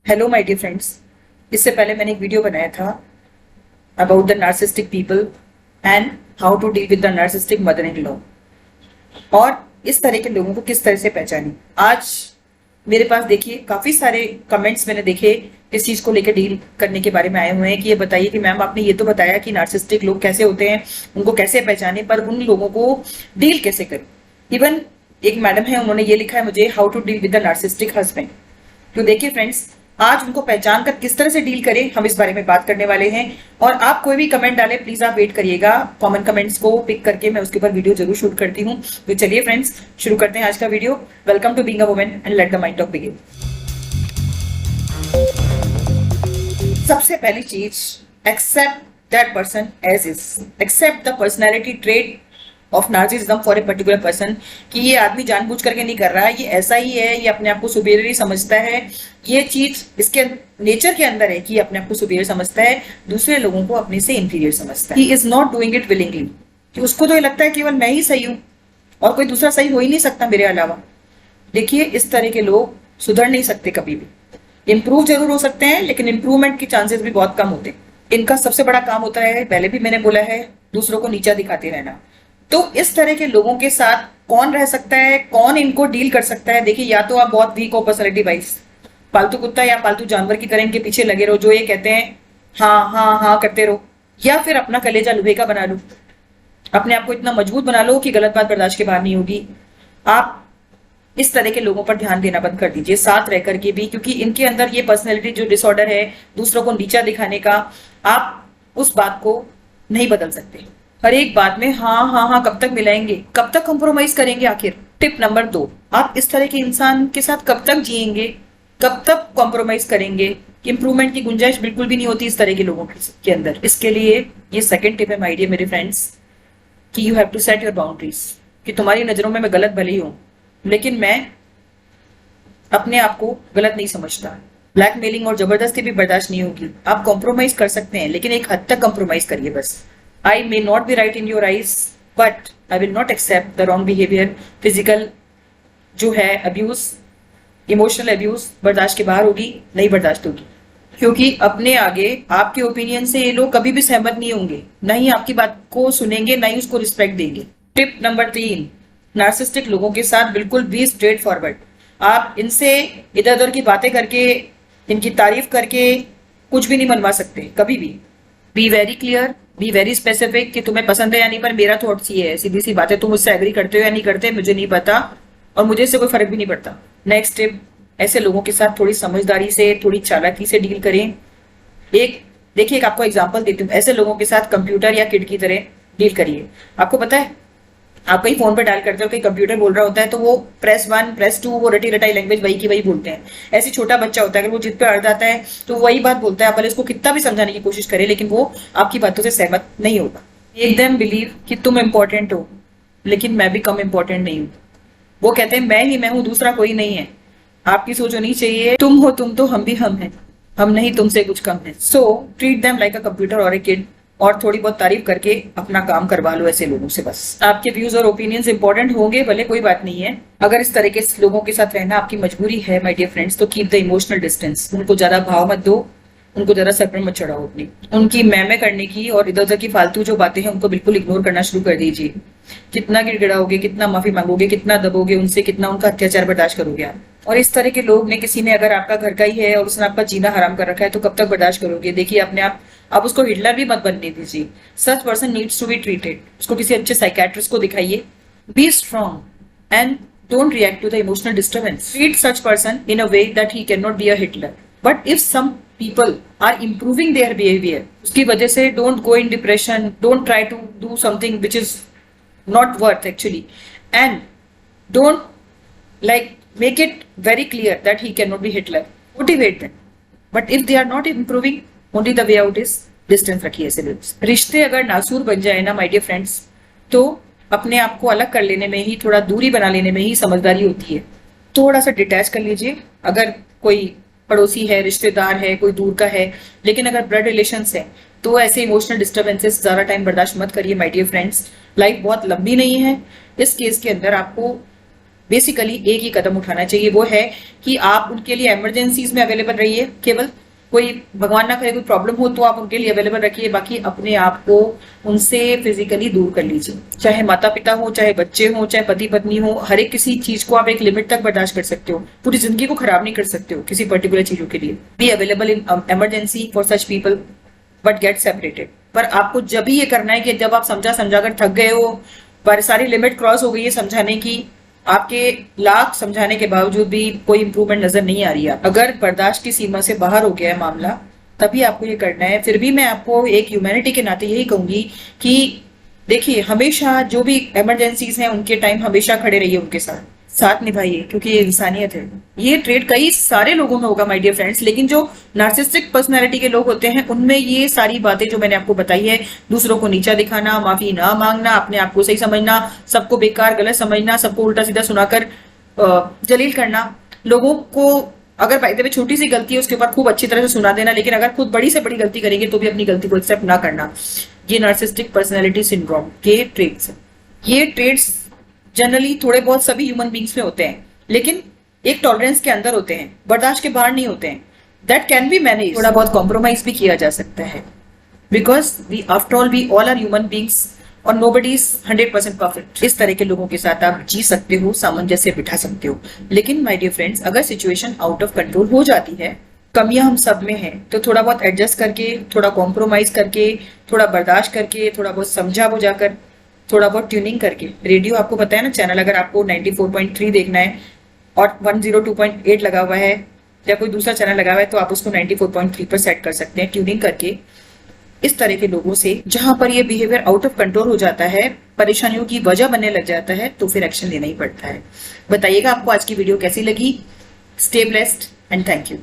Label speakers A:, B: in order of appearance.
A: Hello my dear friends. इससे पहले मैंने एक वीडियो बनाया था about the narcissistic people and how to deal with the narcissistic mother in law और इस तरह के लोगों को किस तरह से पहचानें। आज मेरे पास देखिए काफी सारे कमेंट्स मैंने देखे इस चीज को लेकर डील करने के बारे में आए हुए हैं कि ये बताइए कि मैम आपने ये तो बताया कि नार्सिस्टिक लोग कैसे होते हैं, उनको कैसे पहचाने, पर उन लोगों को डील कैसे करें। इवन एक मैडम है, उन्होंने ये लिखा है मुझे, how to deal with the narcissistic husband. तो देखिए फ्रेंड्स, आज उनको पहचान कर किस तरह से डील करें, हम इस बारे में बात करने वाले हैं। और आप कोई भी कमेंट डालें, प्लीज आप वेट करिएगा, कॉमन कमेंट्स को पिक करके मैं उसके ऊपर वीडियो जरूर शूट करती हूँ। तो चलिए फ्रेंड्स, शुरू करते हैं आज का video. Welcome to being a woman and let the mind talk begin. सबसे पहली चीज, accept that person as is. Accept the personality trait of narcissism for a particular person, कि ये आदमी जानबूझ करके नहीं कर रहा है, ये ऐसा ही है, ये अपने आप को सुपीरियर समझता है, ये चीज इसके नेचर के अंदर है कि ये अपने आप को सुपीरियर समझता है, दूसरे लोगों को अपने से इंफीरियर समझता है। He is not doing it willingly, कि उसको तो ये लगता है केवल मैं ही सही हूं और कोई दूसरा सही हो ही नहीं सकता मेरे अलावा। देखिए, इस तरह के लोग सुधर नहीं सकते कभी भी। इंप्रूव जरूर हो सकते हैं, लेकिन इंप्रूवमेंट के चांसेस भी बहुत कम होते हैं। इनका सबसे बड़ा काम होता है, पहले भी मैंने बोला है, दूसरों को नीचा दिखाते रहना। तो इस तरह के लोगों के साथ कौन रह सकता है, कौन इनको डील कर सकता है? देखिए, या तो आप बहुत वीक हो पर्सनैलिटी वाइज, पालतू कुत्ता या पालतू जानवर की तरह इनके पीछे लगे रहो, जो ये कहते हैं हाँ हाँ हाँ करते रहो, या फिर अपना कलेजा लोहे का बना लो, अपने आप को इतना मजबूत बना लो कि गलत बात बर्दाश्त के बाहर नहीं होगी। आप इस तरह के लोगों पर ध्यान देना बंद कर दीजिए, साथ रह करके भी, क्योंकि इनके अंदर ये पर्सनैलिटी जो डिसऑर्डर है, दूसरों को नीचा दिखाने का, आप उस बात को नहीं बदल सकते। हर एक बात में हाँ हाँ हाँ कब तक मिलाएंगे, कब तक कॉम्प्रोमाइज करेंगे आखिर। टिप नंबर 2, आप इस तरह के इंसान के साथ कब तक जिएंगे, कब तक कॉम्प्रोमाइज करेंगे। इंप्रूवमेंट की गुंजाइश बिल्कुल भी नहीं होती इस तरह के लोगों के अंदर। इसके लिए ये सेकंड टिप है माय डियर मेरे फ्रेंड्स, कि you have to set your boundaries. कि तुम्हारी नजरों में मैं गलत भले ही हूं, लेकिन मैं अपने आप को गलत नहीं समझता। ब्लैकमेलिंग और जबरदस्ती भी बर्दाश्त नहीं होगी। आप कॉम्प्रोमाइज कर सकते हैं, लेकिन एक हद तक कॉम्प्रोमाइज करिए बस। I may not be right in your eyes, but I will not accept the wrong behavior. Physical जो है अब्यूज, इमोशनल अब्यूज बर्दाश्त के बाहर होगी, नहीं बर्दाश्त होगी, क्योंकि अपने आगे आपके ओपिनियन से ये लोग कभी भी सहमत नहीं होंगे, ना ही आपकी बात को सुनेंगे, ना ही उसको रिस्पेक्ट देंगे। टिप नंबर 3, नार्सिस्टिक लोगों के साथ बिल्कुल बी स्ट्रेट फॉरवर्ड। आप इनसे इधर उधर की बातें करके, इनकी तारीफ करके कुछ भी नहीं मनवा सकते कभी भी। Be very clear, be very specific, कि तुम्हें पसंद है या नहीं, पर मेरा थॉट्स ये है, सीधी सी बात है, तुम मुझसे एग्री करते हो या नहीं करते मुझे नहीं पता, और मुझे इससे कोई फर्क भी नहीं पड़ता। नेक्स्ट टिप, ऐसे लोगों के साथ थोड़ी समझदारी से, थोड़ी चालाकी से डील करें। एक देखिए, एक आपको एग्जांपल देती हूँ। ऐसे लोगों के साथ कंप्यूटर या किड की तरह डील करिए। आपको पता है, आप कहीं फोन पे डायल करते हो, कहीं कंप्यूटर बोल रहा होता है, तो वो प्रेस 1 प्रेस 2, वो रटी रटाई लैंग्वेज वही की वही बोलते हैं। ऐसे छोटा बच्चा होता है, अगर वो जिद पे अड़ जाता है तो वही बात बोलता है, आप भले उसको कितना भी समझाने की कोशिश करे, लेकिन वो आपकी बातों से सहमत नहीं होगा। एकदम बिलीव कि तुम इम्पोर्टेंट हो, लेकिन मैं भी कम इम्पोर्टेंट नहीं हूँ। वो कहते हैं मैं ही मैं हूँ, दूसरा कोई नहीं है। आपकी सोच होनी चाहिए, तुम हो तुम तो हम भी हम हैं, हम नहीं तुमसे कुछ कम है। So treat them like a computer और ए किड, और थोड़ी बहुत तारीफ करके अपना काम करवा लो ऐसे लोगों से बस। आपके व्यूज और ओपिनियंस इंपॉर्टेंट होंगे, भले कोई बात नहीं है। अगर इस तरह के लोगों के साथ रहना आपकी मजबूरी है माय डियर फ्रेंड्स, तो कीप द इमोशनल डिस्टेंस। उनको ज्यादा भाव मत दो, उनको ज्यादा सर पर मत चढ़ाओ अपनी। उनकी मैं करने की और इधर उधर की फालतू जो बातें हैं उनको बिल्कुल इग्नोर करना शुरू कर दीजिए। कितना गिड़गिड़ाओगे, कितना माफी मांगोगे, कितना दबोगे उनसे, कितना उनका अत्याचार बर्दाश्त करोगे आप। और इस तरह के लोग ने, किसी ने अगर आपका घर का ही है और उसने आपका जीना हराम कर रखा है, तो कब तक बर्दाश्त करोगे? देखिए, अपने आप उसको हिटलर भी मत बनने दीजिए। Such person needs to be treated. उसको किसी अच्छे साइकेट्रिस्ट को दिखाइए। Be strong and don't react to the emotional disturbance. Treat such person in a way that he can not be a Hitler. But if some people are improving their behavior, उसकी वजह से don't go in depression, don't try to do something which is not worth actually, and don't like make it very clear that he cannot be Hitler. Motivate them, but if they are not improving, only the way out is distance रखिए ऐसे लोग। रिश्ते अगर नासूर बन जाए ना my dear friends, तो अपने आप को अलग कर लेने में ही, थोड़ा दूरी बना लेने में ही समझदारी होती है। थोड़ा सा डिटैच कर लीजिए। अगर कोई पड़ोसी है, रिश्तेदार है, कोई दूर का है, लेकिन अगर ब्लड रिलेशंस है, तो ऐसे इमोशनल डिस्टर्बेंसेस ज्यादा टाइम बर्दाश्त मत करिए माय डियर फ्रेंड्स। लाइफ बहुत लंबी नहीं है। इस केस के अंदर आपको बेसिकली एक ही कदम उठाना चाहिए, वो है कि आप उनके लिए इमरजेंसीज में अवेलेबल रहिए। केवल कोई भगवान ना करे कोई प्रॉब्लम हो तो आप उनके लिए अवेलेबल रखिए, बाकी अपने आप को उनसे फिजिकली दूर कर लीजिए। चाहे माता पिता हो, चाहे बच्चे हो, चाहे पति पत्नी हो, हर एक किसी चीज को आप एक लिमिट तक बर्दाश्त कर सकते हो, पूरी जिंदगी को खराब नहीं कर सकते हो किसी पर्टिकुलर चीजों के लिए। Be available in emergency for such people but get separated. पर आपको जब भी ये करना है कि जब आप समझा कर थक गए हो, पर सारी लिमिट क्रॉस हो गई है समझाने की, आपके लाख समझाने के बावजूद भी कोई इंप्रूवमेंट नजर नहीं आ रही है, अगर बर्दाश्त की सीमा से बाहर हो गया है मामला, तभी आपको ये करना है। फिर भी मैं आपको एक ह्यूमैनिटी के नाते यही कहूंगी कि देखिए, हमेशा जो भी इमरजेंसीज हैं उनके टाइम हमेशा खड़े रहिए, उनके साथ निभाइए, क्योंकि ये इंसानियत है। ये ट्रेड कई सारे लोगों में होगा माय डियर फ्रेंड्स, लेकिन जो नार्सिसिस्टिक पर्सनैलिटी के लोग होते हैं उनमें ये सारी बातें जो मैंने आपको बताई है, दूसरों को नीचा दिखाना, माफी ना मांगना, अपने आप को सही समझना, सबको बेकार गलत समझना, सबको उल्टा सीधा सुनाकर जलील करना, लोगों को अगर बाय द वे छोटी सी गलती है उसके बाद खूब अच्छी तरह से सुना देना, लेकिन अगर खुद बड़ी से बड़ी गलती करेंगे तो भी अपनी गलती को एक्सेप्ट ना करना, ये नार्सिसिस्टिक पर्सनैलिटी सिंड्रोम के ट्रेड्स हैं। ये ट्रेड्स जनरली थोड़े बहुत सभी ह्यूमन बींग्स में होते हैं, लेकिन एक टॉलरेंस के अंदर होते हैं, बर्दाश्त के बाहर नहीं होते हैं। दैट कैन बी मैनेज, थोड़ा बहुत कॉम्प्रोमाइज भी किया जा सकता है, because we after all we all are human beings और नोबडी इज 100% परफेक्ट। इस तरह के लोगों के साथ आप जी सकते हो, सामंजस्य बिठा सकते हो, लेकिन माय डियर फ्रेंड्स, अगर सिचुएशन आउट ऑफ कंट्रोल हो जाती है, कमियां हम सब में हैं, तो थोड़ा बहुत एडजस्ट करके, थोड़ा कॉम्प्रोमाइज करके, थोड़ा बर्दाश्त करके, थोड़ा बहुत समझा बुझाकर, थोड़ा बहुत ट्यूनिंग करके, रेडियो आपको पता है ना चैनल, अगर आपको 94.3 देखना है और 102.8 लगा हुआ है या कोई दूसरा चैनल लगा हुआ है, तो आप उसको 94.3 पर सेट कर सकते हैं ट्यूनिंग करके। इस तरह के लोगों से जहां पर ये बिहेवियर आउट ऑफ कंट्रोल हो जाता है, परेशानियों की वजह बनने लग जाता है, तो फिर एक्शन लेना ही पड़ता है। बताइएगा आपको आज की वीडियो कैसी लगी। Stay blessed and thank you.